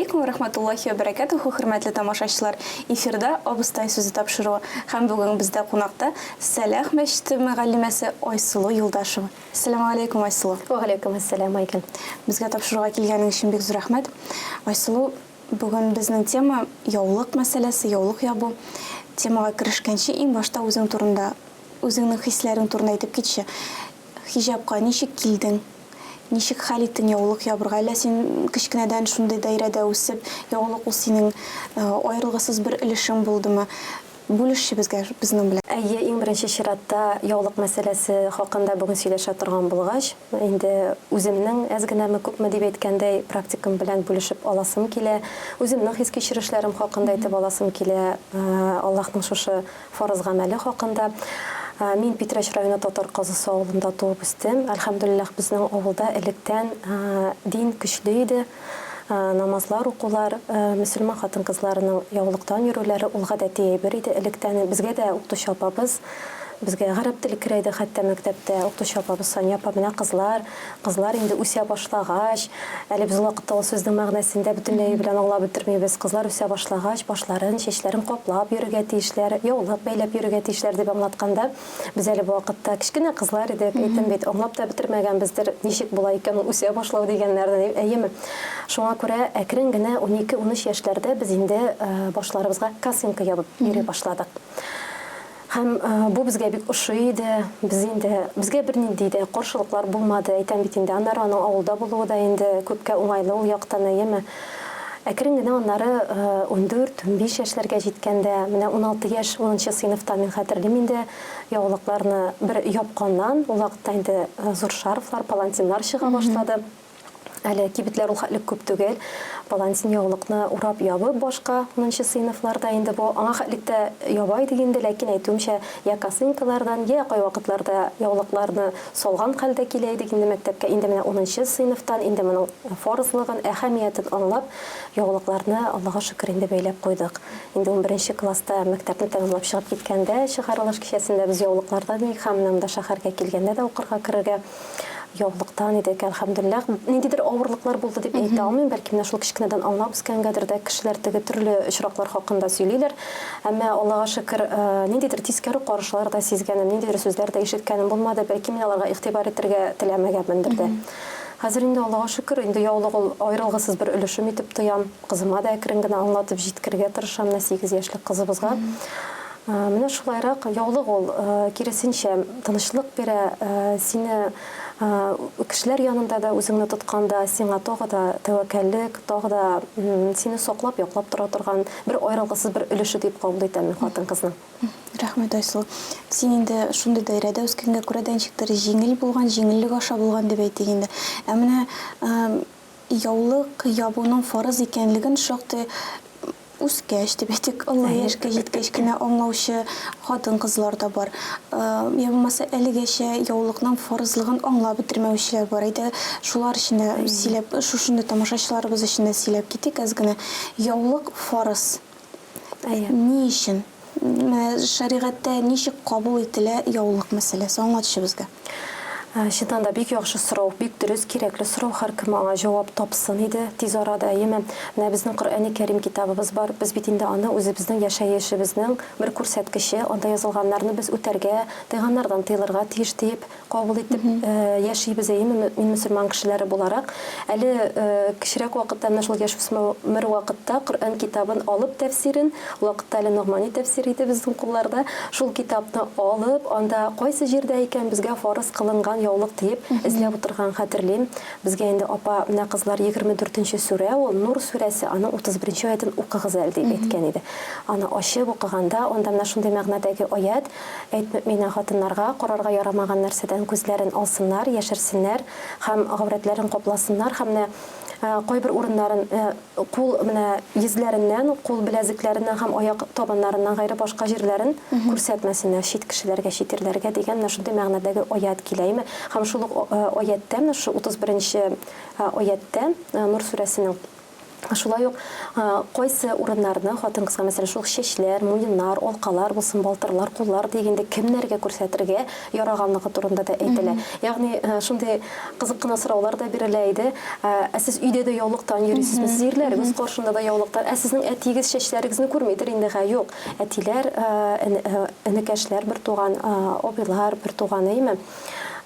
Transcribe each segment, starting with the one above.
алейкум ва рахматуллахи ва баракатуху, хөрмәтле тамашачылар. Эфирда абыстай сүзе тапшыруы. Һәм бүген бездә кунакта Сәлах мәчете мөгаллимәсе Айсылу Юлдашева. Ассаламу алейкум, Айсылу. Ва алейкум ассалам, Айгөл. Безгә тапшыруга килгәнең өчен бик зур рәхмәт. Айсылу, бүген безнең тема яулык мәсьәләсе, яулык ябу. Темага керешкәнче иң башта үзең турында, үзеңнең хисләрең турында әйтеп китче. Хиҗабка ничек килдең? Ничек хәл иттең яулык ябырга? Әллә син кечкенәдән шундый даирәдә үсеп, яулык ул синең аерылгысыз бер өлешең булдымы? Бүлешче безгә безнең белән. Әйе, иң беренче чиратта яулык мәсьәләсе хакында бүген сөйләшә торган булгач, инде үземнең әз генәме күпме дип әйткәндәй практикам белән бүлешеп аласым килә. Үземнең хис кичерешләрем хакында әйтеп аласым килә. Аллаһның шушы фарыз гамәле хакында. Мин Питрәч районы Татар Казысы авылында туып үстем. Әлхәмдүлиллаһ, безнең авылда электән дин көчле иде. Намазлар укулар, мөселман хатын-кызларының яулыктан йөрүләре ул гадәти әйбер иде. Электән безгә дә укытучы апабыз, безгә гарәп теле кирәйде, хәтта мәктәптә укытучы апабыз Сания апа менә кызлар инде үсә башлагач, әле без вакытта ул сүзнең мәгънәсендә бөтенләй белән аңлап бетермибез. Кызлар үсә башлагач, башларын, чәчләрен каплап йөрергә тиешләр, яулык бәйләп йөрергә тиешләр дип аңлатканда, біз әле бу вакытта кичкенә кызлар идек, әйтәм бит, аңлап та бетермәгәнбездер, ничек була икән ул үсә башлау дигәннәрдән, әйеме? Шуңа күрә әкрен генә 12-13 яшьләрдә без инде башларыбызга косынка ябып йөри башладык. Һәм бу безгә бик ошый иде. Безгә бернинди дә каршылыклар булмады. Әйтәм бит инде, аннары аның авылда булуы да инде күпкә уңайлы ул яктан, әйеме? Әкрен генә аннары 14-15 яшьләргә җиткәндә, менә 16 яшь 10нчы сыйныфта мин хәтерлим инде яулыкларны бер япканнан, ул вакытта инде зур шарфлар, палантинлар чыга башлады. Әле кибетләр ул хәтлек күп түгел. Палантин яулыкны урап ябып башка 10нчы сыйныфларда инде бу аңа хәтлектә ябай дигәндә, ләкин әйтүемчә, я косынкалардан, я кай вакытларда яулыкларны салган хәлдә килә идек инде мәктәпкә. Инде менә 10нчы сыйныфтан инде моның фарызлыгын, әһәмиятен аңлап, яулыкларны Аллаһка шөкер инде бәйләп куйдык. Инде 11нче класста мәктәпне тәмамлап чыгып киткәндә, чыгарылыш кичәсендә без яулыклардан һәм монда шәһәргә килгәндә дә укырга керергә яулыктан идек, әлхәмдүлиллаһ. Ниндидер авырлыклар булды дип әйтә алмыйм, бәлки менә шул кичкенәдән аңлап үскәнгәдер дә кешеләр теге төрле очраклар хакында сөйлиләр. Әмма Аллаһка шөкер, ниндидер тискәре карашлар да сизгәнем, ниндидер сүзләр дә ишеткәнем булмады, бәлки мен аларга игътибар итәргә теләмәгәнмендер дә. Хәзер инде Аллаһка шөкер, инде яулык ул аерылгысыз бер өлешем итеп тоям. Кызыма да әкрен генә аңлатып җиткергә тырышам, 8 яшьлек кызыбызга. Менә шулайрак яулык ул киресенчә тынычлык бирә, сине кешеләр янында да үзеңне тотканда сиңа тагы да тәвәккәллек, тагы да сине саклап, яклап тора торган бер аерылгысыз бер өлеше дип кабул итәм хатын-кызның. Рәхмәт, Айсылу. Син инде шундый даирәдә үскәнгә күрә дә ничектер җиңел булган, җиңеллек аша булган дип әйтик инде. Ә менә яулык ябуның фарыз икәнлеген шактый үскәч дип әйтик, Алла яшькә җиткәч кенә аңлаучы хатын-кызлар да бар. Я булмаса әлегәчә яулыкның фарызлыгын аңлап бетермәүчеләр бар. Әйтә, шулар өчен сөйләп, шушында тамашачыларыбыз өчен сөйләп китик әз генә. Яулык фарыз. Ни өчен? Шәригатьтә ничек кабул ителә яулык мәсьәләсе? Аңлатчы безгә. Шайтан да бик яхшы сорау, бик дөрес, кирәкле сорау, һәркем аңа җавап тапсын иде тиз арада. Әйеме, менә безнең Коръәни Кәрим китабыбыз бар. Без бит инде аны үзебезнең яшәешебезнең бер күрсәткече, анда язылганнарны без үтәргә, тыйганнардан тыйлырга тиеш дип кабул итеп яшибез, әйеме, мин мөселман кешеләре буларак. Әле кечерәк вакытта, менә шул яшүсмер вакытта Коръән китабын алып тәфсирен, вакытта әле Ногмани тәфсире иде безнең кулларда. Шул китапны алып, анда кайсы җирдә икән безгә фарыз кылынган яулык дип эзләп утырган хәтерлим. Безгә инде апа, менә кызлар 24нче сүрә, ул Нур сүрәсе, аның 31нче аятын укыгыз әле дип әйткән иде. Аны ачып укыганда, анда менә шундый мәгънәдәге аят, әйт мөэмин хатыннарга карарга ярамаган нәрсәдән күзләрен алсыннар, яшерсеннәр һәм гаврәтләрен капласыннар һәм кайбер урыннарын кул менә йөзләреннән, кул беләзекләреннән һәм аяк табаннарыннан гайры башка җирләрен күрсәтмәсеннәр, чит кешеләргә, чит ирләргә дигән шундый мәгънәдәге аят киләме. Һәм шул аяттә, шу 31нче аятта Нур сүрәсенең Шулай ук кайсы урыннарны хатын-кызга мәсәлән шул чәчләр, муеннар, алкалар булсын, балтырлар, куллар дигәндә кемнәргә күрсәтергә яраганлыгы турында да әйтелә. Ягъни шундый кызык кына сораулар да бирелә иде. Сез өйдә дә яулыктан йөрисезме? Сез ирләрегез каршында да яулыктан. Сезнең әтигез чәчләрегезне күрмидер инде юк. Әтиләр, энекәшләр, бер туган абыйлар, бер туган әйме.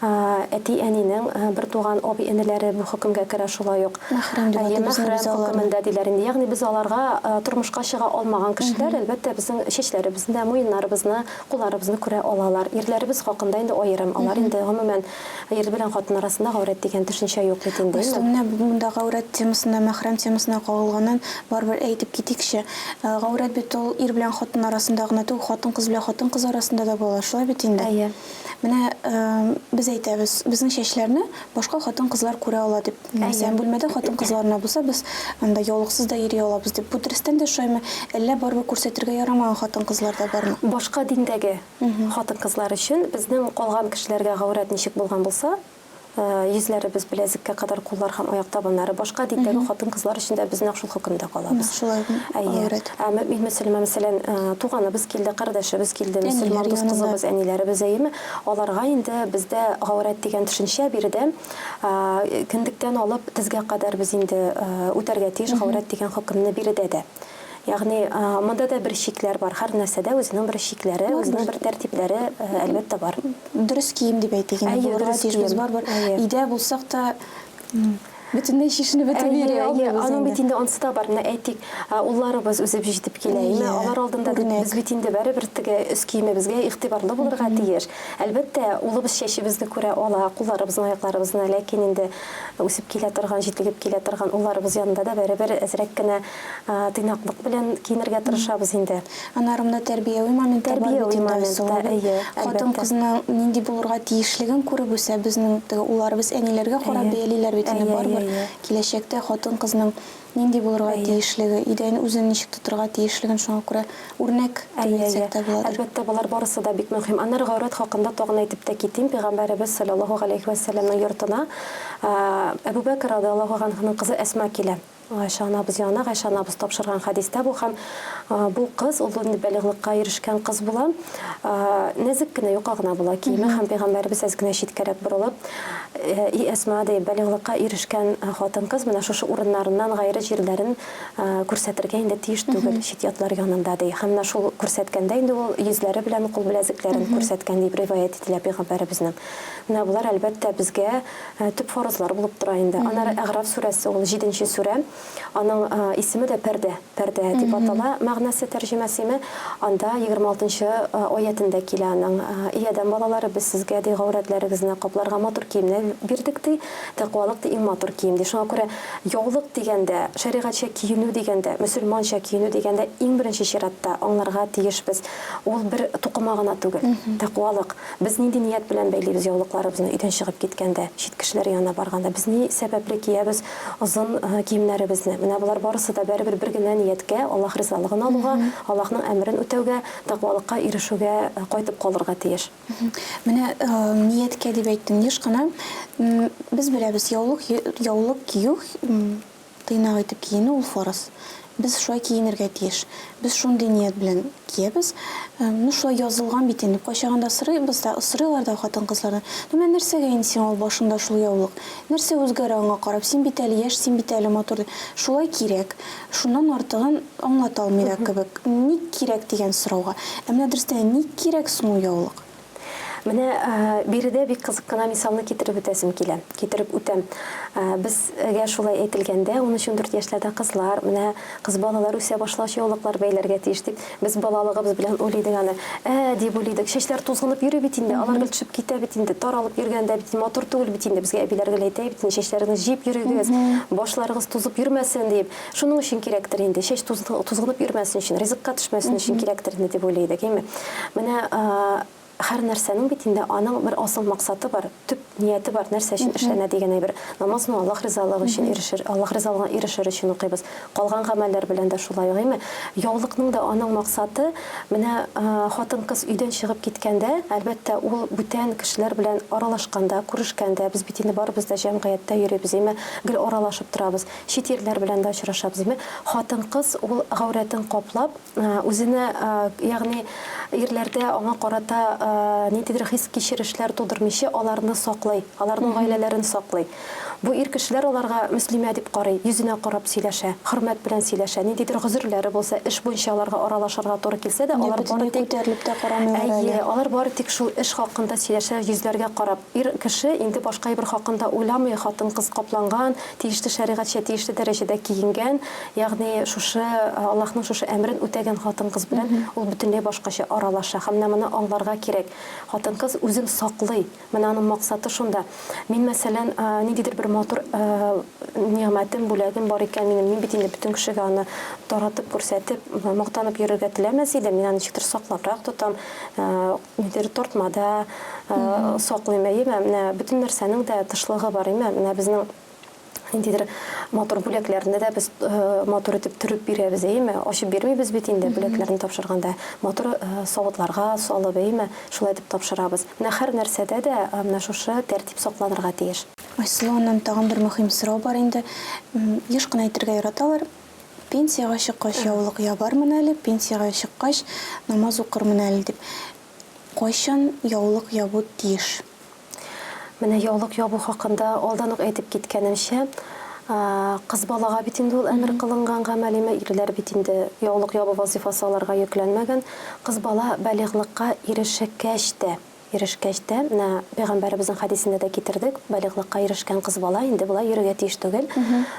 Әти әнинең бер туган абый энеләре бу хөкемгә керә шулай ук. Мәхрәм дип әйтәбез Хөкемендә диләр инде. Ягъни без аларга тормышка чыга алмаган кешеләр, әлбәттә безнең чәчләребезне, муеннарыбызны, кулларыбызны күрә алалар. Ирләребез хакында инде аерым. Алар инде гомумән ир белән хатын арасында гаврәт дигән төшенчә юк бит инде. Менә монда гаврәт темасына, мәхрәм темасына кагылганнан барбер әйтеп китикче. Гаврәт бит ул ир белән хатын арасында гына түгел, хатын-кыз белән хатын-кыз арасында да була. Шулай бит инде. Менә без әйтәбез, безнең чәчләрне башка хатын-кызлар күрә ала дип. Мәсәлән, бүлмәдә хатын-кызларына булса, без анда яулыксыз да йөри алабыз дип. Бу дөрестән дә шулаймы? Әллә барбы күрсәтергә ярамаган хатын-кызлар да бармы? Башка диндәге хатын-кызлар өчен безнең калган кешеләргә гаврәт ничек булган булса, йөзләребез беләзеккә кадәр куллар һәм аяк табыннары башка диндәге хатын-кызлар өчен дә безнең шул хөкемдә калабыз. Шулай гаврәт. Мәсәлән, туганыбыз килде, кардәшебез килде, мөселман дус кызыбыз, әниләребез әйеме, аларга инде бездә гаврәт дигән төшенчә биредә кендектән алып тезгә кадәр без инде үтәргә тиеш гаврәт дигән хөкемне биредә дә. Ягъни монда да бер шикләр бар. Һәр нәрсәдә үзенең бер шикләре, үзенең бер тәртипләре әлбәттә бар. Дөрес кием дип әйтик инде. Булырга тиешбез барбыр. Идә булсак та бөтенләй шишенеп бетеп йөри алмыйбыз. Аның бит инде ансы да бар. Менә әйтик, улларыбыз үзеп җитеп килә. Алар алдында без бит инде бер теге үз киемебезгә игътибарлы булырга тиеш. Әлбәттә, улыбыз чәчебезне күрә ала, кулларыбызны, аякларыбызны, ләкин инде үсеп килә торган, җитегеп килә торган улларыбыз янында да бер әзрәк кенә тыйнаклык белән киенергә тырышабыз инде. Анарымда тәрбияви моментта бар бит. Хатын-кызның нинди булырга тиешлеген күреп үсә, безнең улларыбыз әниләргә карап бәялиләр бит инде барбыр. Киләчәктә хатын-кызның нинди булырга тиешлеге, идән үзен ничек тотырга тиешлеген шуңа күрә үрнәк әйтсәк тә буладыр. Әлбәттә, булар барысы да бик мөһим. Аннары гаврәт хакында тагын әйтеп тә китим. Пәйгамбәрбез саллаллаһу алейхи ва салламның йортына Әбу Бәкр радиллаһу анһуның кызы Әсма килә. Айша анабыз янына, Айша анабыз тапшырган хадистә бу һәм бу кыз ул бәлиглыкка ирешкән кыз була. Нәзик кенә юка гына була киеме һәм пәйгамбәрбез әз генә читкәрәк борылып, и Әсма ди бәлиглыкка ирешкән хатын кыз менә шушы урыннарыннан гайры җирләрен күрсәтергә инде тиеш түгел чит-ятлар янында ди. Һәм менә шул күрсәткәндә инде ул йөзләре белән кул беләзекләрен күрсәткән дип риваять ителә пәйгамбәрбезнең. Менә булар әлбәттә безгә төп фарызлар булып тора инде. Аннары Әграф сүрәсе ул 7нче сүрә. Аның исеме дә пәрдә дип атала. Мәгънәсе тәрҗемәсеме анда 26нчы аятында килә аның. И адәм балалары, без сезгә ди гаврәтләрегезне капларга матур киемне бирдек ди. Тәкъвалык ди иң матур кием ди. Шуңа күрә яулык дигәндә, шәригатьчә киенү дигәндә, мөселманча киенү дигәндә иң беренче чиратта аңларга тиешбез. Ул бер тукыма гына түгел. Тәкъвалык. Без нинди ният белән бәйлибез яулыкларыбызны өйдән чыгып киткәндә, чит кешеләр янына барганда, без ни сәбәпле киябез озын киемнәребезне. Менә булар барысы да бер генә нияткә, Аллаһ ризалыгын алуга, Аллаһның әмрен үтәүгә, тәкъвалыкка ирешүгә кайтып калырга тиеш. Менә нияткә дип әйттем, еш кына без беләбез, яулык кию, тыйнак итеп киенү ул фарыз. Без шулай киенергә тиеш. Без шундый ният белән киябез. Шулай язылган бит инде. Кайчаганда сырыйбыз да, сырыйлар да хатын-кызларны. Менә нәрсәгә инде син ул башында шул яулык? Нәрсә үзгәрә аңа карап? Син бит әле яшь, син бит әле матур. Шулай кирәк. Шуннан артыгын аңлата алмыйда кебек. Ник кирәк дигән сорауга. Менә дөрестән ник кирәк соң ул яулык? Менә биредә бик кызык кына мисалны китереп үтәсем килә. Китереп үтәм. Безгә шулай әйтелгәндә, 13-14 яшьләрдә кызлар, менә кыз балалар үсә башлач яулыклар бәйләргә тиеш дип, без балалыгыбыз белән уйлыйдык аны. Дип уйлыйдык. Чәчләр тузгынып йөри бит инде, алар төшеп китә бит инде, таралып йөргәндә бит матур түгел бит инде. Безгә әбиләргә әйтә бит инде, чәчләрегез җыеп йөрегез, башларыгыз тузып йөрмәсен дип. Шуның өчен кирәктер инде, чәч тузгынып йөрмәсен өчен, ризыкка төшмәсен өчен кирәктер инде дип уйлыйдык, әйме. Менә һәр нәрсәнең бит инде аның бер асыл максаты бар, төп нияте бар, нәрсә өчен эшләнә дигән әйбер. Намазны Аллаһ ризалыгы өчен ирешер, Аллаһ ризалыгына ирешер өчен укыйбыз. Калган гамәлләр белән дә шулай угыймы? Яулыкның да аның максаты менә хатын-кыз өйдән чыгып киткәндә, әлбәттә ул бүтән кешеләр белән аралашканда, күрешкәндә, без бит инде барыбыз да җәмгыятьтә йөрибез, гел аралашып торабыз. Чит ирләр белән дә очрашабыз. Хатын-кыз ул гаурәтен каплап, үзенә, ягъни ирләрдә аңа карата ниндидер хис кичерешләр тудырмыйча аларны саклый, аларның гаиләләрен саклый. Бу ир кешеләр аларга мөслимә дип карый, йөзенә карап сөйләшә, хөрмәт белән сөйләшә. Ниндидер гозерләре булса, эш буенча аларга аралашырга туры килсә дә, алар бары тик күтәрелеп тә карамыйлар. Алар бары тик шул эш хакында сөйләшә, йөзләргә карап. Ир кеше инде башка бер хакында уйламый, хатын-кыз капланган, тиешле шәригатьчә тиешле дәрәҗәдә киенгән, ягъни шушы Аллаһның шушы әмрен үтәгән хатын-кыз белән ул бөтенләй башкача аралаша. Һәм моны аңларга кирәк. Хатын-кыз үзен саклый. Менә аның максаты шунда. Мин мәсәлән, ниндидер бер матур ниъмәтем, бүләгем бар икән минем. Мин бит инде бүтән кешегә аны таратып күрсәтеп, мактанып йөрергә теләмәс идем. Мин аны ничектер саклабрак тотам, ниндидер тортмада саклыйм. Менә бүтән нәрсәнең дә тышлыгы бар. Менә безнең ниндидер матур бүләкләрне дә без матур итеп төреп бирәбез, ачып бирмибез бит инде бүләкләрне тапшырганда. Матур савытларга салып, шулай итеп тапшырабыз. Менә һәр нәрсәдә дә менә шушы тәртип сакланырга тиеш. Айсылуаннан тагын бер мөһим сорау бар инде. Еш кына әйтергә яраталар. Пенсияга чыккач яулык ябармын әле, пенсияга чыккач намаз укырмын әле дип. Кайчан яулык ябу тиеш? Менә яулык ябу хакында алдан ук әйтеп киткәнемчә, кыз балага бит инде ул әмер кылынган гамәл, ирләр бит инде яулык ябу вазифасы аларга йөкләнмәгән. Кыз бала бәлиглыкка ирешкәч тә, менә Пәйгамбәребезнең хадисендә дә китердек, бәлиглыкка ирешкән кыз бала инде була йөрергә тиеш түгел.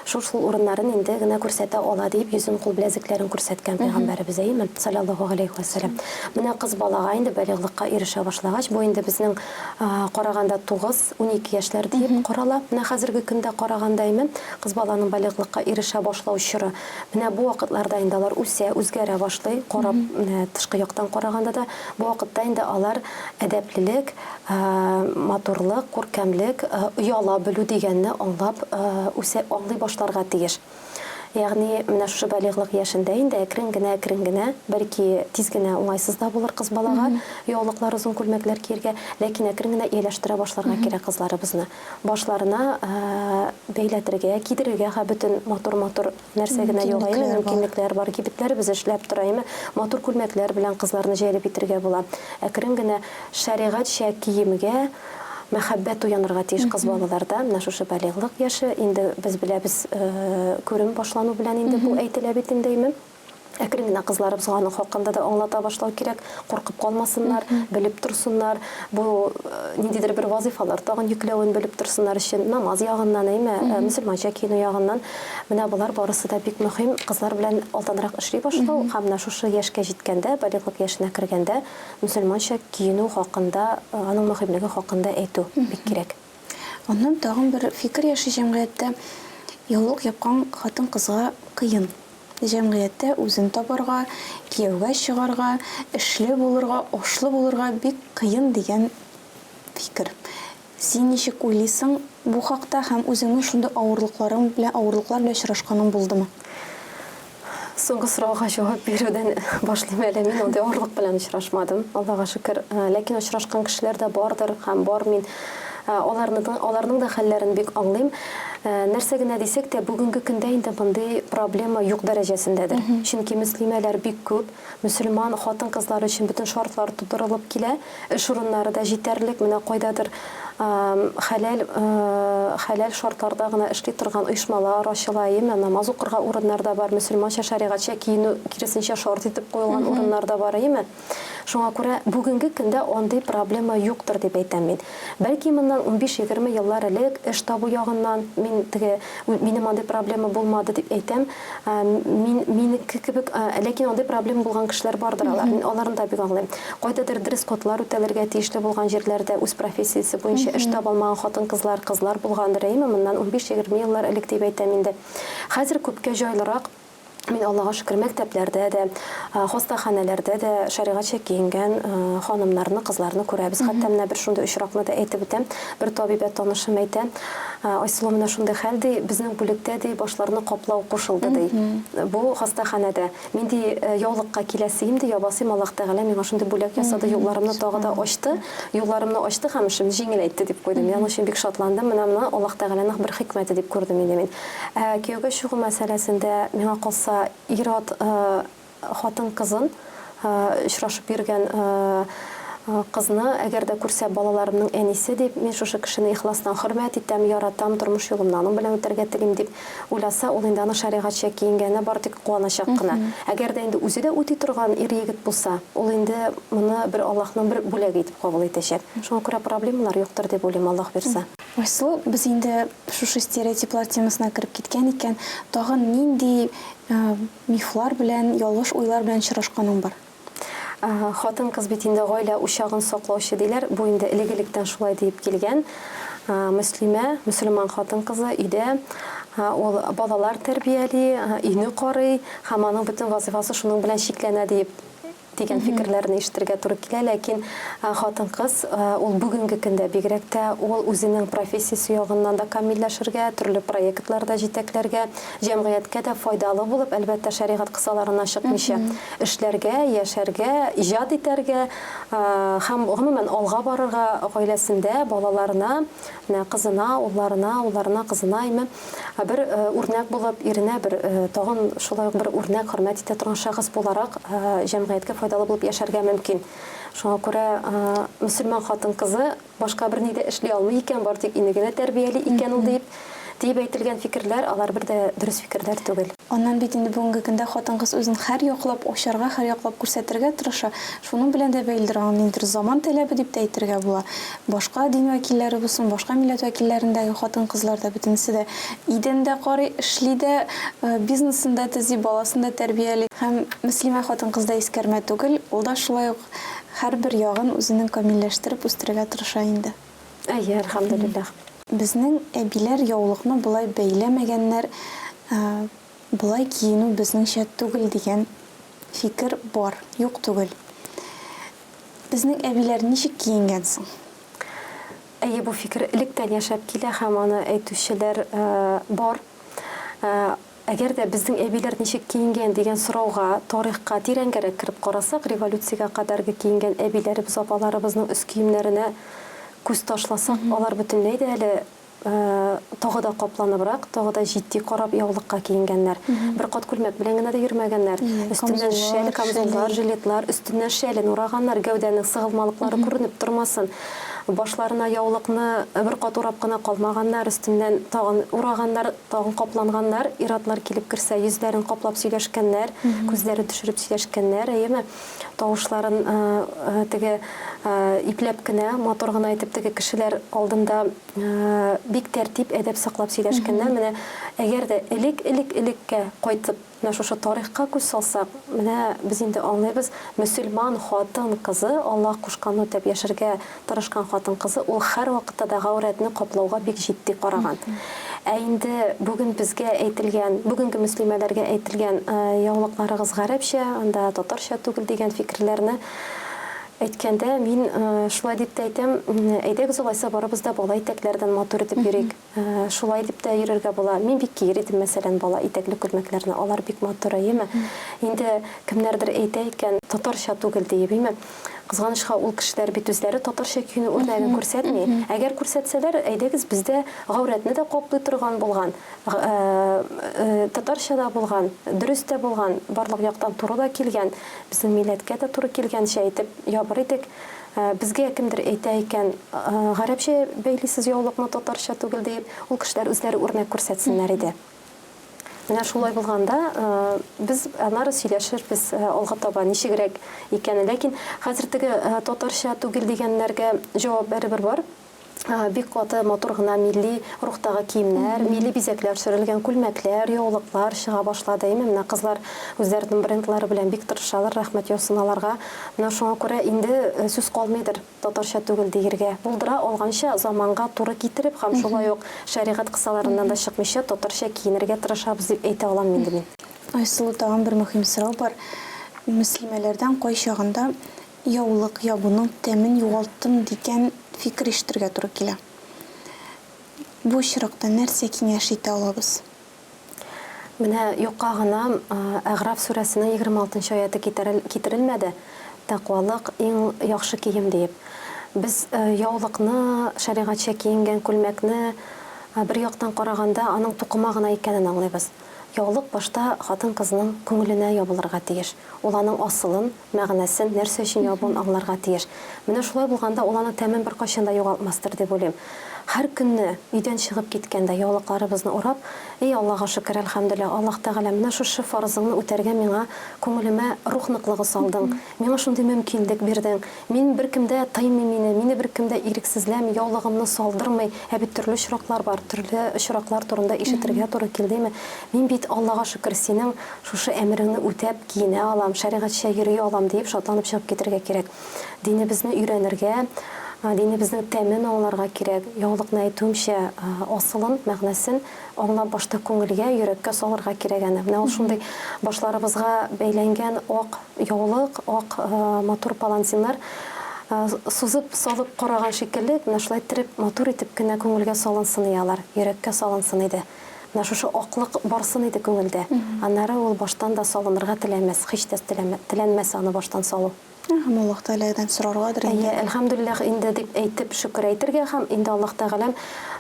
Шул урыннарын инде генә күрсәтә ала дип, йөзен кул беләзекләрен күрсәткән Пәйгамбәребез, саллаллаһу алейхи ва саллям. Менә кыз балага инде бәлиглыкка ирешә башлагач, бу инде безнең караганда 9-12 яшьләр дип карала. Менә хәзерге көндә караганда кыз баланың бәлиглыкка ирешә башлау чоры. Менә бу вакытларда инде алар үсә, үзгәрә башлый, карап, тышкы яктан караганда да бу вакытта инде алар әдәпле матурлык, күркәмлек, ояла белү дигәнне аңлап, аңлый башларга тиеш. Ягъни менә шушы бәлиглык яшендә инде әкрен генә, бәлки тиз генә уңайсыз да булыр кыз балага, яулыклар, озын күлмәкләр киергә, ләкин әкрен генә ияләштерә башларга кирәк кызларыбызны. Башларына бәйләтергә, кидерергә бөтен матур нәрсә генә юк, мөмкинлекләр бар, кибетләребез эшләп тора, матур күлмәкләр белән кызларны җәлеп итәргә була. Әкрен генә шәригатьчә киемгә мәхәббәт уянырга тиеш кыз балаларда. Менә шушы бәлиглык яше инде без беләбез, күрем башлану белән инде бу әйтелә бит инде. Әкрен генә кызларыбызга аның хакында да аңлата башлау кирәк, куркып калмасыннар, белеп торсыннар. Бу ниндидер бер вазифалар тагын йөкләвен белеп торсыннар өчен, намаз ягыннан, мөселманча киенү ягыннан. Менә булар барысы да бик мөһим. Кызлар белән алданрак эшли башлау һәм менә шушы яшькә җиткәндә, бәлиглык яшенә кергәндә мөселманча киенү хакында, аның мөһимлеге хакында әйтү бик кирәк. Аннан тагын бер фикер яши җәмгыятьтә. Яулык япкан хатын-кызга кыен. Җәмгыятьтә үзен табарга, кияүгә чыгарга, эшле булырга, ашлы булырга бик кыен дигән фикер. Син ничек уйлыйсың бу хакта һәм үзеңнең шундый авырлыклар белән очрашканың булдымы? Соңгы сорауга җавап бирүдән башлыйм әле. Мин андый авырлык белән очрашмадым, Аллага шөкер. Ләкин очрашкан кешеләр дә бардыр һәм бар. Мин аларның да хәлләрен бик аңлыйм. Нәрсә генә дисәк тә, бүгенге көндә инде мондый проблема юк дәрәҗәсендәдер. Чөнки мөслимәләр бик күп, мөселман хатын-кызлар өчен бөтен шартлар тудырылып килә, эш урыннары да җитәрлек, менә кайдадыр хәләл шартларда гына эшли торган оешмалар ачыла, намаз укырга урыннар да бар, мөселманча шәригатьчә киенү киресенчә шарт итеп куелган урыннар да бар, Шуңа күрә бүгенге көндә андый проблема юктыр дип әйтәм мин. Бәлки моннан 15-20 еллар элек эш табу ягыннан минем андый проблема булмады дип әйтәм. Минеке кебек, ләкин андый проблема булган кешеләр бардыр алар. Мин аларны да бик аңлыйм. Кайдадыр дресс-кодлар үтәлергә тиешле булган җирләрдә үз профессиясе буенча эш таба алмаган хатын-кызлар булгандыр, моннан 15-20 еллар элек дип әйтәм инде. Хәзер күпкә җайлырак Мин Аллаһка шөкер мәктәпләрдә дә, хастаханәләрдә дә шәригатьчә киенгән ханымнарны, кызларны күрәбез. Хәтта менә бер шундый очракны да әйтеп үтәм. Бер табиба танышым әйтә, Айсылу менә шундый хәл ди, безнең бүлектә ди башларны каплау кушылды ди. Бу хастаханәдә. Мин ди яулыкка киләсем ди, ябасым Аллаһ Тәгалә миңа шундый бүләк ясады, юлларымны тагы да ачты. Юлларымны ачты һәм эшем җиңеләйтте дип куйдым. Яны өчен бик шатландым. Менә моны Аллаһ Тәгаләнең бер хикмәте дип күрдем инде мин. Кияүгә чыгу мәсьәләсендә миңа калса ират хатын кызын очрашып йөргән кызны әгәр дә күрсә балаларымның әнисе дип, мин шушы кешене ихластан хөрмәт итәм, яратам, тормыш юлымны аның белән үтәргә телим дип уйласа, ул инде аны шәригатьчә киенгәне бар тик куаначак кына. Әгәр дә инде үзе дә үти торган ир-егет булса, ул инде моны бер Аллаһның бер бүләге итеп кабул итәчәк. Шуңа күрә проблемалар юктыр дип уйлыйм, Аллаһ бирсә. Айсылу, без инде шушы стереотиплар темасына кирип киткән икән, тагын нинди мифлар белән, ялгыш уйлар белән очрашканың бар? Хатын кыз бит инде гаилә учагын саклаучы диләр. Бу инде элек-электән шулай дип килгән. Мөслимә, мөселман хатын кызы өйдә ул балалар тәрбияли, өйне карый, һәм аның бөтен вазифасы шуның белән чикләнә дип дигән фикерләрне ишетергә туры килә, ләкин хатын кыз ул бүгенге көндә бигрәк тә ул үзенең профессиясе ягыннан да камилләшергә, төрле проектларда җитәкләргә, җәмгыятькә дә файдалы булып, әлбәттә шәригать кысаларына чыкмыйча эшләргә, яшәргә, иҗат итәргә һәм гомумән алга барырга гаиләсендә балаларына, кызына, улларына, кызына бер үрнәк булып, иренә бер тагын шулай ук бер үрнәк хөрмәт итә торган шәхес буларак җәмгыятькә файдалы булып яшәргә мөмкин. Шуңа күрә мөселман хатын кызы башка бер нидә эшли алмый икән, бар тик инегенә тәрбияли икән ул дип әйтелгән фикерләр, алар бер дә дөрес фикерләр түгел. Аннан бит инде бүгенге көндә хатын кыз үзен һәр яклап ачарга, һәр яклап күрсәтергә тырыша. Шуның белән дә бәйлдергән инде заман таләбе дип әйтергә була. Башка дин вәкилләре булсын, башка милләт вәкилләрендәге хатын кызлар да бөтенсе дә идәндә карый, эшли дә, бизнесында төзи, баласын да тәрбияли. Һәм мөслимә хатын кызда искәрмә түгел, ул да шулай ук һәрбер ягын үзенең камилләштереп үстерергә тырыша инде. Әйе, әлхәмдүлиллаһ. Безнең әбиләр яулыкны булай бәйләмәгәннәр, булай киенү безнеңчә түгел дигән фикер бар, юк түгел. Безнең әбиләр ничек киенгән соң? Әйе, бу фикер электән яшәп килә һәм аны әйтүчеләр бар. Әгәр дә безнең әбиләр ничек киенгән дигән сорауга, тарихка тирәнгәрәк кирип карасак, революциягә кадәрге киенгән әбиләребез, апаларыбызның үз киемнәренә күз ташласак, алар бөтенләй дә әле тагы да капланыбрак, тагы да җитди карап яулыкка киенгәннәр. Бер кат күлмәк белән генә дә йөрмәгәннәр. Өстеннән шәл, камзуллар, жилетлар, өстеннән шәлен ураганнар, гәүдәнең сыгылмалыклары күренеп тормасын. Башларына яулыкны бер кат урап кына калмаганнар, өстеннән тагын ураганнар, тагын капланганнар, иратлар килеп керсә, йөзләрен каплап сөйләшкәннәр, күзләрен төшереп сөйләшкәннәр, әйеме? Тавышларын теге ипләп кенә, матур гына әйтеп теге кешеләр алдында бик тәртип, әдәп саклап сөйләшкәннәр. Менә әгәр дә элеккә кайтып, менә шушы тарихка күз салсак, менә без инде аңлыйбыз, мөселман хатын кызы, Аллаһ кушкан үтәп яшәргә тырышкан хатын кызы, ул һәр вакытта да гаурәтне каплауга бик җитди караган. Инде бүген безгә әйтелгән, бүгенге мөслимәләргә әйтелгән яулыкларыгыз гарәпчә, анда татарча түгел дигән фикерләрне әйткәндә, мин шулай дип тә әйтәм, әйдәгез алайса барыбыз да бала итәкләрдән матур итеп йөрик. Шулай дип тә йөрергә була. Мин бик киер идем, мәсәлән, бала итәкле күлмәкләрне, алар бик матур, әйеме? Инде кемнәрдер әйтә икән, татарча түгел дип, әйеме? Кызганычка ул кешеләр бит үзләре татарча киенү үрнәген күрсәтми. Әгәр күрсәтсәләр, әйдәгез бездә гаурәтне дә каплый торган булган, татарча да булган, дөрес тә булган, барлык яктан туры да килгән, безнең милләткә дә туры килгәнчә әйтеп ябыр идек. Безгә кемдер әйтә икән, гарәпчә бәйлисез яулыкны татарча түгел дип, ул кешеләр үзләре үрнәк күрсәтсеннәр иде. Менә шулай булганда, без аннары сөйләшербез алга таба ничегрәк икәнен, ләкин хәзер теге татарча түгел дигәннәргә җавап бер бар. Бик каты матур гына милли рухтагы киемнәр, милли бизәкләр сөрелгән күлмәкләр, яулыклар чыга башлады. Менә кызлар үзләренең брендлары белән бик тырышалар, рәхмәт яусын аларга. Менә шуңа күрә инде сүз калмыйдыр татарча түгел дигергә. Булдыра алганча заманга туры китереп, һәм шулай ук шәригать кысаларыннан да чыкмыйча татарча киенергә тырышабыз дип әйтә алам инде мин. Айсылу, тагын бер мөһим сорау бар. Мөслимәләрдән кай чагында яулык ябуның тәмен югалттым дигән фикер ишетергә туры килә. Бу очракта нәрсә киңәш итә алабыз? Менә юкка гына Әгъраф сүрәсенең 26 аяты китерелмәде. Тақвалык иң яхшы кием дип. Без яулыкны, шәригатьчә киенгән күлмәкне бер яктан караганда аның тукыма гына икәнен аңлыйбыз. Яулык башта хатын-кызның күңеленә ябылырга тиеш. Ул аның асылын, мәгънәсен, нәрсә өчен ябуын аңларга тиеш. Менә шулай булганда ул аның тәмен бер кайчан да югалтмастыр дип уйлыйм. Һәр көнне өйдән чыгып киткәндә яулыкларыбызны урап, "Эй Аллаһка шөкер, әлхәмдүлилләh, Аллаһ Тәгалә менә шушы фарызыңны үтәргә миңа күңелемә рух ныклыгы салдың. Миңа шундый мөмкинлек бирдең. Мин беркемдә таймый мине беркемдә ирексезләми, яулыгымны салдырмый, ә бит төрле очраклар бар, төрле очраклар турында ишетергә туры килдеме? Мин бит Аллаһка шөкер, синең шушы әмереңне үтәп киенә алам, шәригатьчә йөри алам" дип шатланып чыгып китәргә кирәк. Динебезне өйрәнергә, динебезнең тәмен аңларга кирәк. Яулыкны әйтүемчә, асылын, мәгънәсен аңлап башта күңелгә, йөрәккә салырга кирәк аны. Менә ул шундый башларыбызга бәйләнгән ак яулык, ак матур палантиннар сузып салып караган шикелле, менә шулай итеп матур итеп кенә күңелгә салынсын иялар, йөрәккә салынсын иде. Менә шушы аклык барсын иде күңелдә. Аннары ул баштан да салынырга теләмәс, һич тә теләнмәс аны баштан салу. Һәм Аллаһ Тәгаләдән сораргадыр инде. Әлхәмдүлилләh, инде дип әйтеп шөкер әйтергә һәм инде Аллаһ Тәгалә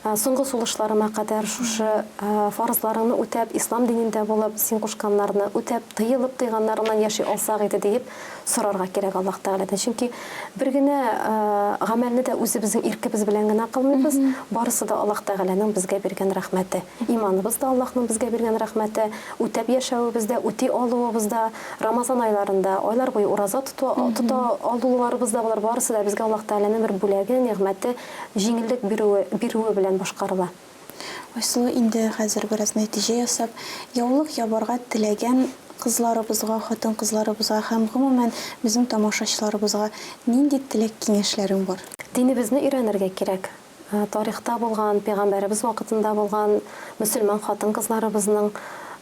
соңгы сулышларыма кадәр шушы фарызларыңны үтәп, ислам динендә булып, син кушканнарны үтәп, тыелып тыйганнарыннан яши алсак иде дип сорарга кирәк Аллаһ Тәгаләдән. Чөнки бер генә гамәлне дә үзебезнең иркебез белән генә кылмыйбыз, барысы да Аллаһ Тәгаләнең безгә биргән рәхмәте. Иманыбыз да Аллаһның безгә биргән рәхмәте, үтәп яшәүебез дә, үти алуыбыз да, Рамазан айларында айлар буе ураза тута алуларыбыз да булар, барысы да безгә Аллаһ Тәгаләнең бер бүләге, нигъмәте, җиңеллек бирүе белән башкарыла. Айсылу, инде хәзер бераз нәтиҗә ясап, яулык ябарга теләгән кызларыбызга, хатын-кызларыбызга һәм гомумән безнең тамашачыларыбызга нинди теләк киңәшләрең бар? Динебезне өйрәнергә кирәк. Тарихта булган, пәйгамбәребез вакытында булган мөселман хатын-кызларыбызның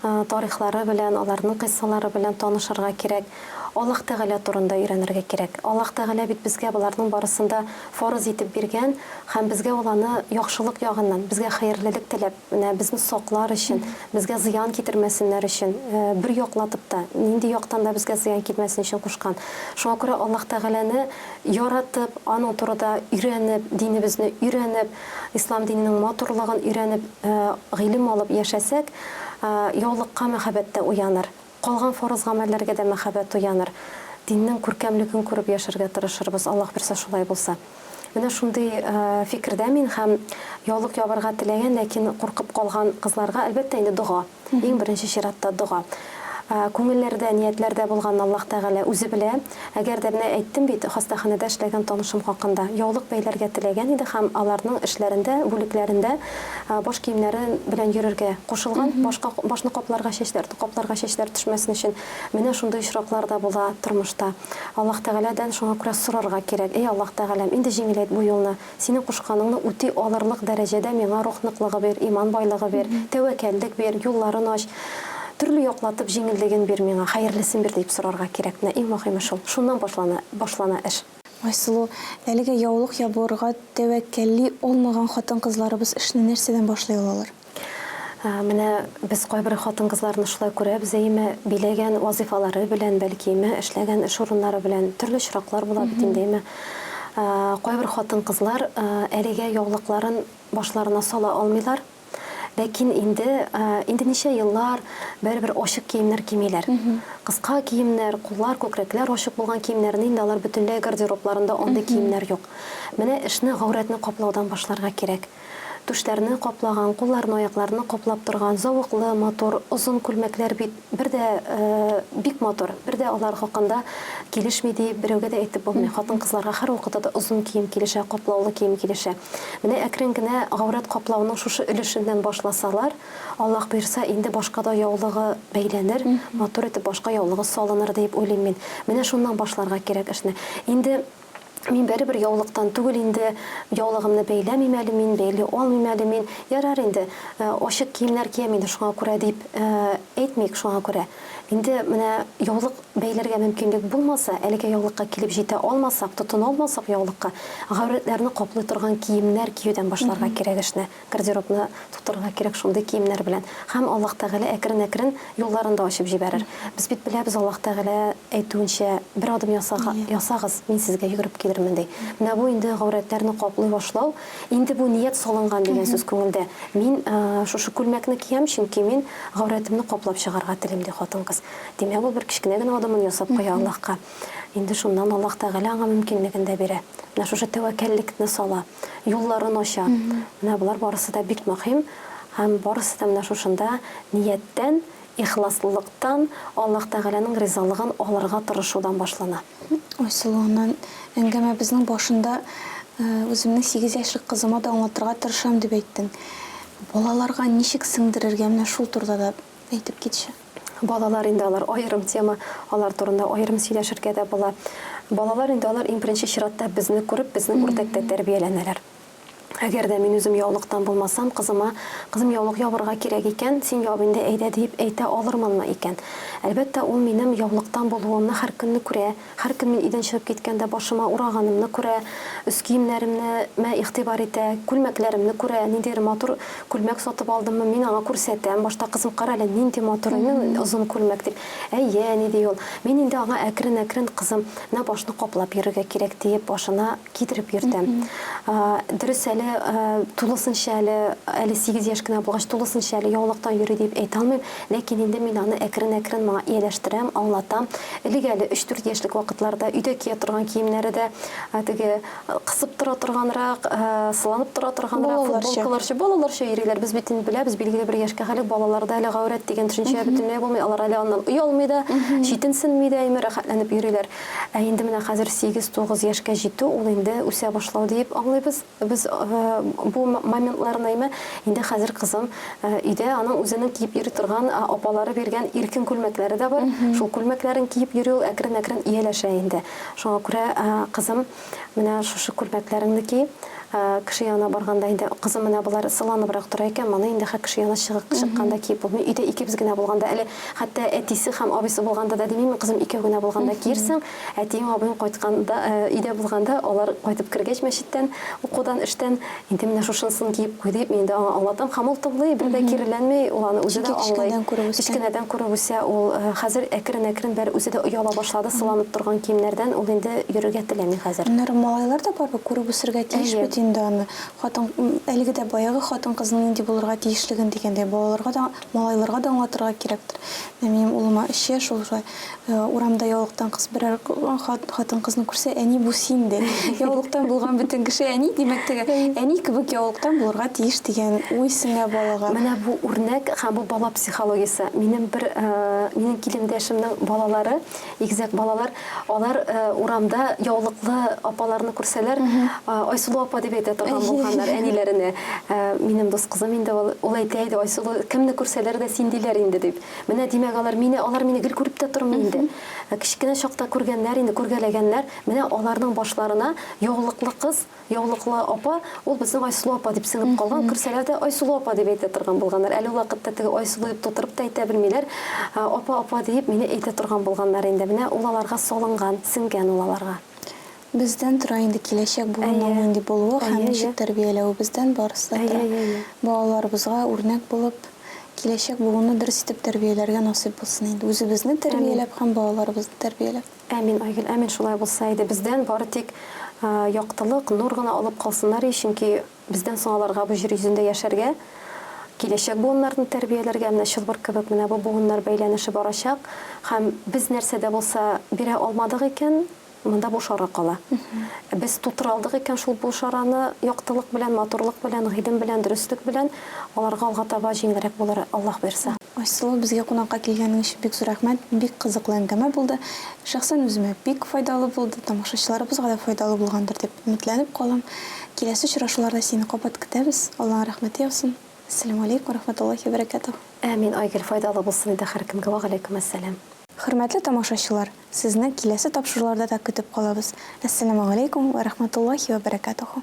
тарихлары белән, аларның кыйссалары белән танышырга кирәк. Аллаһ Тәгалә турында өйрәнергә кирәк. Аллаһ Тәгалә бит безгә буларның барысында фарыз итеп биргән һәм безгә ул аны яхшылык ягыннан, безгә хәерлелек теләп, менә безне саклар өчен, безгә зыян китермәсеннәр өчен, бер яклатып та, нинди яктан да безгә зыян китмәсен өчен кушкан. Шуңа күрә Аллаһ Тәгаләне яратып, аның турында өйрәнеп, динебезне өйрәнеп, ислам диненең матурлыгын өйрәнеп, гыйлем алып яшәсәк, яулыкка мәхәббәттә уяныр. Калган фарыз гамәлләргә дә мәхәббәт уяныр. Диннең күркәмлеген күреп яшәргә тырышырбыз, Аллаһ берсә шулай булса. Менә шундый фикердә мин һәм яулык ябарга теләгән, ләкин куркып калган кызларга әлбәттә инде дуга. Иң беренче чиратта дуга. Күңелләрдә, ниятләрдә булган Аллаһ Тәгалә үзе белә. Әгәр дә менә әйттем бит, хастаханәдә эшләгән танышым хакында яулык бәйләргә теләгән иде һәм аларның эшләрендә, бүлекләрендә баш киемнәре белән йөрергә кушылган, башны капларга, чәчләр төшмәсен өчен. Менә шундый очраклар да була тормышта. Аллаһ Тәгаләдән шуңа күрә сорарга кирәк. Эй Аллаһ Тәгаләм, инде җиңеләйт бу юлны. Синең кушканыңны үти алырлык дәрәҗәдә миңа рух ныклыгы бир, иман байлыгы бир, тәвәккәллек бир, юлларын ач. Төрле яклатып җиңеллеген бир миңа, хәерлесен бир дип сорарга кирәк. Менә иң мөһиме шул. Шуннан башлана эш. Айсылу, әлегә яулык ябарга тәвәккәлли олмаган хатын-кызларыбыз эшне нәрсәдән башлый алалар? Менә без кайбер хатын-кызларны шулай күрәбез, әйме биләгән вазифалары белән, бәлки эшләгән эш урыннары белән төрле очраклар була бит инде. Кайбер хатын-кызлар әлегә яулыкларын башларына сала алмыйлар. Ләкин инде ничә еллар бер ачык киемнәр кимиләр. Кыска киемнәр, куллар, күкрәкләр ачык булган киемнәрне инде алар бөтенләй гардеробларында андый киемнәр юк. Менә эшне гауратны каплаудан башларга кирәк. Түшләрне каплаган, кулларны, аякларны каплап торган, завыклы, матур, озын күлмәкләр бит бер дә бик матур. Бер дә алар хакында килешми дип берәүгә дә әйтеп булмый. Хатын-кызларга һәр вакытта да озын кием килешә, каплаулы кием килешә. Менә әкрен генә гаврат каплауның шушы өлешеннән башласалар, Аллаһ бирсә, инде башка да яулыгы бәйләнер, матур итеп башка яулыгы салыныр дип уйлыйм мин. Менә шуннан башларга кирәк эшне. Инде Мин бер яулыктан түгел инде, яулыгымны бәйләмим әле мин, бәйле алмыйм әле мин. Ярар инде, ачык киемнәр киям инде шуңа күрә дип әйтмик шуңа күрә. Инде менә яулык бәйләргә мөмкинлек булмаса, әлегә яулыкка килеп җитә алмасак, тотына алмасак яулыкка, гаврәтләрне каплый торган киемнәр киюдән башларга кирәк эшне. Гардеробны тутырырга кирәк шундый киемнәр белән. Һәм Аллаһ Тәгалә әкрен-әкрен юлларын да ачып җибәрер. Без бит беләбез, Аллаһ Тәгалә әйтүенчә, бер адым ясагыз, мин сезгә йөгереп килермен ди. Менә бу инде гаврәтләрне каплый башлау, инде бу ният салынган дигән сүз күңелдә. Мин шушы күлмәкне киям, чөнки мин гаврәтемне каплап чыгарга телим ди хатын-кыз. Димәк, бу бер кичкенә генә адымын ясап куя Аллаһка. Инде шуннан Аллаһ Тәгалә аңа мөмкинлеген дә бирә. Менә шушы тәвәккәллекне сала, юлларын ача. Менә булар барысы да бик мөһим. Һәм барысы да менә шушында нияттән, ихласлыктан, Аллаһ Тәгаләнең ризалыгын алырга тырышудан башлана. Айсылуынан әңгәмә безнең башында үземнең 8 яшьлек кызыма да аңлатырга тырышам дип әйттең. Балаларга ничек сеңдерергә менә шул турыда да әйтеп китче. Балалар инде алар аерым тема, алар турында аерым сөйләшергә дә була. Балалар инде алар иң беренче чиратта безне күреп, безнең үрдәктә тәрбияләнәләр. Әгәр дә мин үзем яулыктан булмасам, кызым яулык ябырга кирәк икән, син ябы инде әйдә дип әйтә алырмынмы икән. Әлбәттә, ул минем яулыктан булуымны һәр көнне күрә. Һәр көн мин идән чыгып киткәндә башыма ураганымны күрә, үз киемнәремне игътибар итә, күлмәкләремне күрә, ниндидер матур күлмәк сатып алдыммы, мин аңа күрсәтәм. Башта кызым кара әле нинди матур озын күлмәк дип. Әйе, ни ди ул. Мин инде аңа әкрен-әкрен кызым, менә башны каплап йөрергә кирәк дип башына китереп йөртәм. Дөрес әле тулысынча әле 8 яшь кенә булгач тулысынча әле яулыктан йөри дип әйтә алмыйм, ләкин инде мин аны әкрен-әкрен маңа ияләштерәм, аңлатам. Элек әле 3-4 яшьлек вакытларда өйдә кия торган киемнәре дә теге кысып тора торганрак, сыланып тора торганрак футболкаларча, балаларча йөриләр. Без бит инде беләбез, билгеле бер яшькә хәле балаларда әле гаврәт дигән төшенчә бөтенләй булмый, алар әле аннан уялмый да, читенсенми дә, рәхәтләнеп йөриләр. Инде менә хәзер 8-9 яшькә җитү, ул инде үсә башлау дип аңлыйбыз. Без бу моментларны инде хәзер кызым өйдә аның үзенең киеп йөри торган апалары биргән иркен күлмәкләре дә бар. Шул күлмәкләрен киеп йөрү әкрен-әкрен ияләшә инде. Шуңа күрә кызым менә шушы күлмәкләреңне ки, кеше янына барганда инде кызым менә булар сыланыбрак тора икән, моны инде кеше янына чыкканда киеп булмый. Өйдә икебез генә булганда, әле хәтта әтисе һәм абыйсы булганда да димим, кызым икәү генә булганда киерсең, әтиң абыйң кайтканда, өйдә булганда, алар кайтып кергәч мәчеттән, укудан, эштән, инде менә шушынсын киеп куй дип, мин дә аңлатам, һәм ул тыңлый, бер дә киреләнмәй, ул аны үзе дә аңлый. Кичкенәдән күреп үсә, ул хәзер әкрен-әкрен бер үзе дә ояла башлады, сыланып торган киемнәрдән, ул инде йөрергә теләми хәзер. Малайлар да бар, күреп үсергә тиеш бит инде аны. Хатын әлеге дә баягы хатын кызның инде булырга тиешлеген дигәндәй, балаларга да, малайларга да аңлатырга кирәктер. Минем улыма 3 яшь, ул урамда яулыктан кыз берәр хатын кызны күрсә, әни бу син ди. Яулыктан булган бөтен кеше әни димәк теге, әни кебек яулыктан булырга тиеш дигән уй сеңә балага. Менә бу үрнәк һәм бу бала психологиясе. Минем килемдәшемнең балалары, игезәк балалар, алар урамда яулыклы апаларны күрсәләр, Айсылу апа дип әйтә торган булганнар әниләренә. Минем дус кызым инде ул әйтә иде, Айсылу кемне күрсәләр дә син диләр инде дип. Менә димәк алар мине гел күреп тә тормый инде. Кичкенә чакта күргәннәр инде, күргәләгәннәр, менә аларның башларына яулыклы кыз, яулыклы апа, ул безнең Айсылу апа дип сеңеп калган, күрсәләр дә Айсылу апа дип әйтә торган булганнар. Әле вакытта теге Айсылу дип тутырып та әйтә белмиләр. Апа дип мине әйтә торган булганнар инде. Менә ул аларга салынган, сеңгән ул аларга. Бездән тора инде киләчәк буынның инде булуы һәм ничек тәрбияләү бездән барысы да. Балаларыбызга үрнәк булып, киләчәк буынны дөрес итеп тәрбияләргә насыйп булсын инде. Үзебезне тәрбияләп һәм балаларыбызны тәрбияләп. Әмин, Айгөл, әмин шулай булса иде. Бездән бары тик яктылык, нур гына алып калсыннар, чөнки бездән соң аларга бу җир йөзендә яшәргә, киләчәк буыннарны тәрбияләргә менә чылбыр кебек менә бу буыннар бәйләнеше барачак, һәм без нәрсәдә булса бирә алмадык икән, монда бу шара кала. Без тутыра алдык икән шул бу шараны яктылык белән, матурлык белән, гыйдем белән, дөрестлек белән аларга алга таба җиңелрәк булыр, Аллаһ бирсә. Айсылу, безгә кунакка килгәнең өчен бик зур рәхмәт. Бик кызыклы әңгәмә булды. Шәхсән үземә бик файдалы булды. Тамашачыларыбызга да файдалы булгандыр дип өметләнеп калам. Киләсе очрашуларда сине кабат көтәбез. Аллаһ рәхмәт яусын. Ассаламу алейкум ва рахматуллахи ва баракатуһ. Әмин, Айгөл, файдалы булсын иде һәр кемгә. Ва алейкум ассалам. Хөрмәтле тамашачылар, сезне киләсе тапшыруларда да көтеп калабыз. Ассаламу алейкум ва рахматуллахи ва баракатуху.